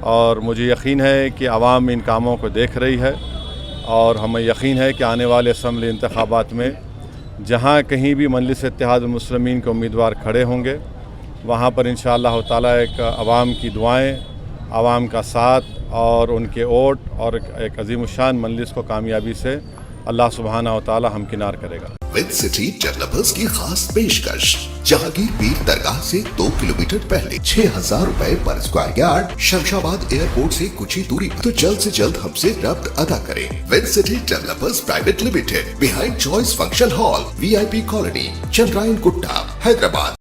اور مجھے یقین ہے کہ عوام ان کاموں کو دیکھ رہی ہے، اور ہمیں یقین ہے کہ آنے والے اسمبلی انتخابات میں جہاں کہیں بھی مجلس اتحاد المسلمین کے امیدوار کھڑے ہوں گے وہاں پر انشاءاللہ تعالیٰ ایک عوام کی دعائیں، عوام کا ساتھ اور ان کے ووٹ اور ایک عظیم الشان مجلس کو کامیابی سے اللہ سبحانہ و تعالیٰ ہمکنار کرے گا۔ ود سٹی ڈیولپرز کی خاص پیشکش، جہانگیر پیر درگاہ سے 2 کلومیٹر پہلے 6000 روپے پر اسکوائر یارڈ، شمشاباد ایئرپورٹ سے کچھ ہی دوری پر، تو جلد سے جلد ہم سے ربط ادا کریں۔ With city developers private limited, behind choice function hall, VIP colony, Chandrayangutta, Hyderabad.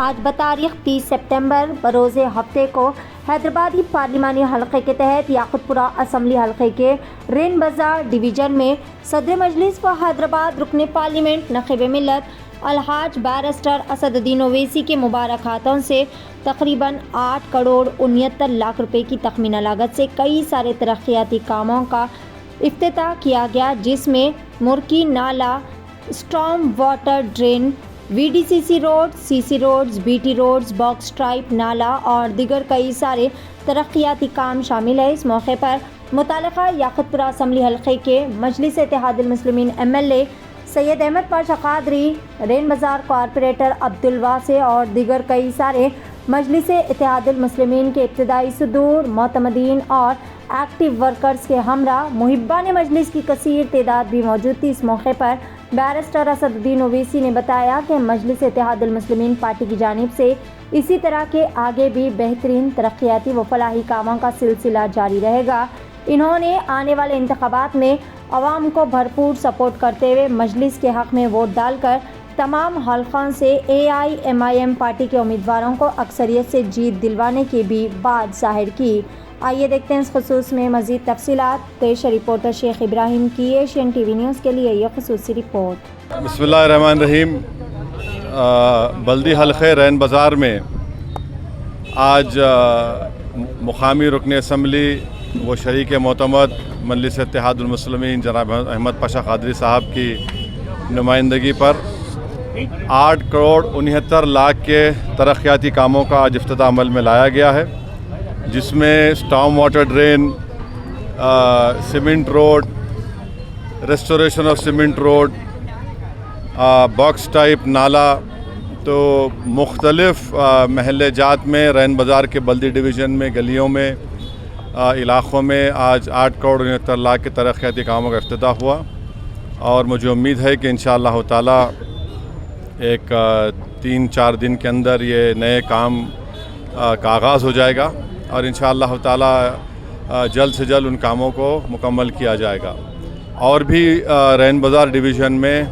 آج بتاریخ 30 سپتمبر بروز ہفتے کو حیدرآبادی پارلیمانی حلقے کے تحت یاقوت پورہ اسمبلی حلقے کے رین بازار ڈویژن میں صدر مجلس و حیدرآباد رکن پارلیمنٹ نخب ملت الحاج بیرسٹر اسد الدین اویسی کے مبارک ہاتھوں سے تقریباً 8 کروڑ 69 لاکھ روپے کی تخمینہ لاگت سے کئی سارے ترقیاتی کاموں کا افتتاح کیا گیا، جس میں مرکی نالا، storm water drain, VDCC road, CC roads, BT roads, box type نالا اور دیگر کئی سارے ترقیاتی کام شامل ہیں۔ اس موقع پر متعلقہ یاقوت پورہ اسمبلی حلقے کے مجلس اتحاد المسلمین MLA سید احمد پاشا قادری، رین بازار کارپوریٹر عبدالواسع اور دیگر کئی سارے مجلس اتحاد المسلمین کے ابتدائی صدور، معتمدین اور ایکٹیو ورکرز کے ہمراہ محبان مجلس کی کثیر تعداد بھی موجود تھی۔ اس موقع پر بیرسٹر اسد الدین اویسی نے بتایا کہ مجلس اتحاد المسلمین پارٹی کی جانب سے اسی طرح کے آگے بھی بہترین ترقیاتی و فلاحی کاموں کا سلسلہ جاری رہے گا۔ انہوں نے آنے والے انتخابات میں عوام کو بھرپور سپورٹ کرتے ہوئے مجلس کے حق میں ووٹ ڈال کر تمام حلقوں سے AIMIM پارٹی کے امیدواروں کو اکثریت سے جیت دلوانے کی بھی بات ظاہر کی۔ آئیے دیکھتے ہیں اس خصوص میں مزید تفصیلات۔ پیش رپورٹر شیخ ابراہیم کی ایشین TV نیوز کے لیے یہ خصوصی رپورٹ۔ بسم اللہ الرحمن الرحیم۔ بلدی حلقے رین بازار میں آج مقامی رکن اسمبلی و شریک معتمد مجلس اتحاد المسلمین جناب احمد پاشا قادری صاحب کی نمائندگی پر 8 کروڑ 69 لاکھ کے ترقیاتی کاموں کا آج افتتاح عمل میں لایا گیا ہے، جس میں storm water drain, cement road, restoration of cement road, box type نالا، تو مختلف محلے جات میں رین بازار کے بلدی ڈویژن میں گلیوں میں علاقوں میں آج 8 کروڑ 69 لاکھ کے ترقیاتی کاموں کا افتتاح ہوا، اور مجھے امید ہے کہ انشاءاللہ تعالی ایک 3-4 دن کے اندر یہ نئے کام کا آغاز ہو جائے گا، اور انشاءاللہ تعالی جلد سے جلد ان کاموں کو مکمل کیا جائے گا۔ اور بھی رین بازار ڈویژن میں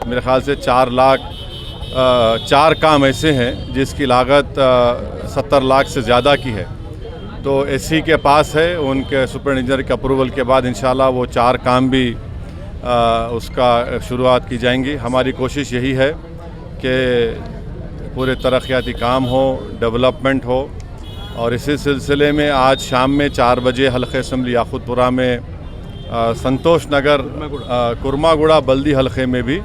میرے خیال سے 4 کام ایسے ہیں جس کی لاگت 70 لاکھ سے زیادہ کی ہے، تو SC کے پاس ہے، ان کے سپر انجینئر کے اپروول کے بعد انشاءاللہ وہ 4 کام بھی اس کا شروعات کی جائیں گی۔ ہماری کوشش یہی ہے کہ پورے ترقیاتی کام ہو، ڈیولپمنٹ ہو، اور اسی سلسلے میں آج شام میں 4 بجے حلقہ اسمبلی یاقوت پورہ میں سنتوش نگر کرما گوڑا بلدی حلقے میں بھی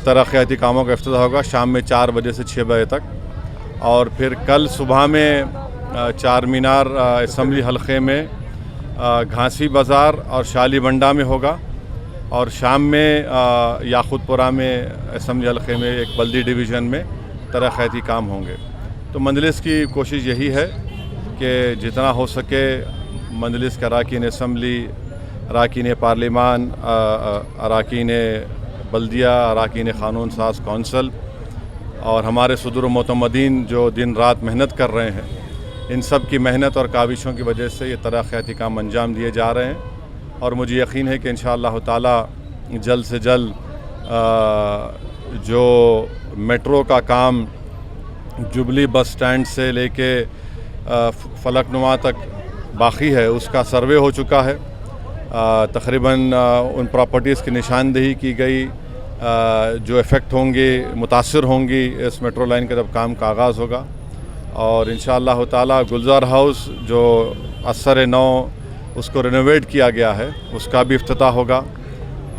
ترقیاتی کاموں کا افتتاح ہوگا، شام میں 4 بجے سے 6 بجے تک، اور پھر کل صبح میں چار مینار اسمبلی حلقے میں گھانسی بازار اور شالی بنڈا میں ہوگا، اور شام میں یاقوت پورہ میں اسمبلی حلقے میں ایک بلدی ڈویژن میں ترقیاتی کام ہوں گے۔ تو مجلس کی کوشش یہی ہے کہ جتنا ہو سکے مجلس کے اراکین اسمبلی، اراکین پارلیمان، اراکین بلدیہ، اراکین قانون ساز کونسل اور ہمارے صدور و معتمدین جو دن رات محنت کر رہے ہیں، ان سب کی محنت اور کاوشوں کی وجہ سے یہ ترقیاتی کام انجام دیے جا رہے ہیں، اور مجھے یقین ہے کہ انشاءاللہ تعالی جلد سے جلد جو میٹرو کا کام جبلی بس سٹینڈ سے لے کے فلک نما تک باقی ہے، اس کا سروے ہو چکا ہے، تقریباً ان پراپرٹیز کی نشاندہی کی گئی جو افیکٹ ہوں گی، متاثر ہوں گی اس میٹرو لائن کا جب کام کا آغاز ہوگا، اور انشاءاللہ تعالی گلزار ہاؤس جو اثر نو اس کو رینوویٹ کیا گیا ہے اس کا بھی افتتاح ہوگا،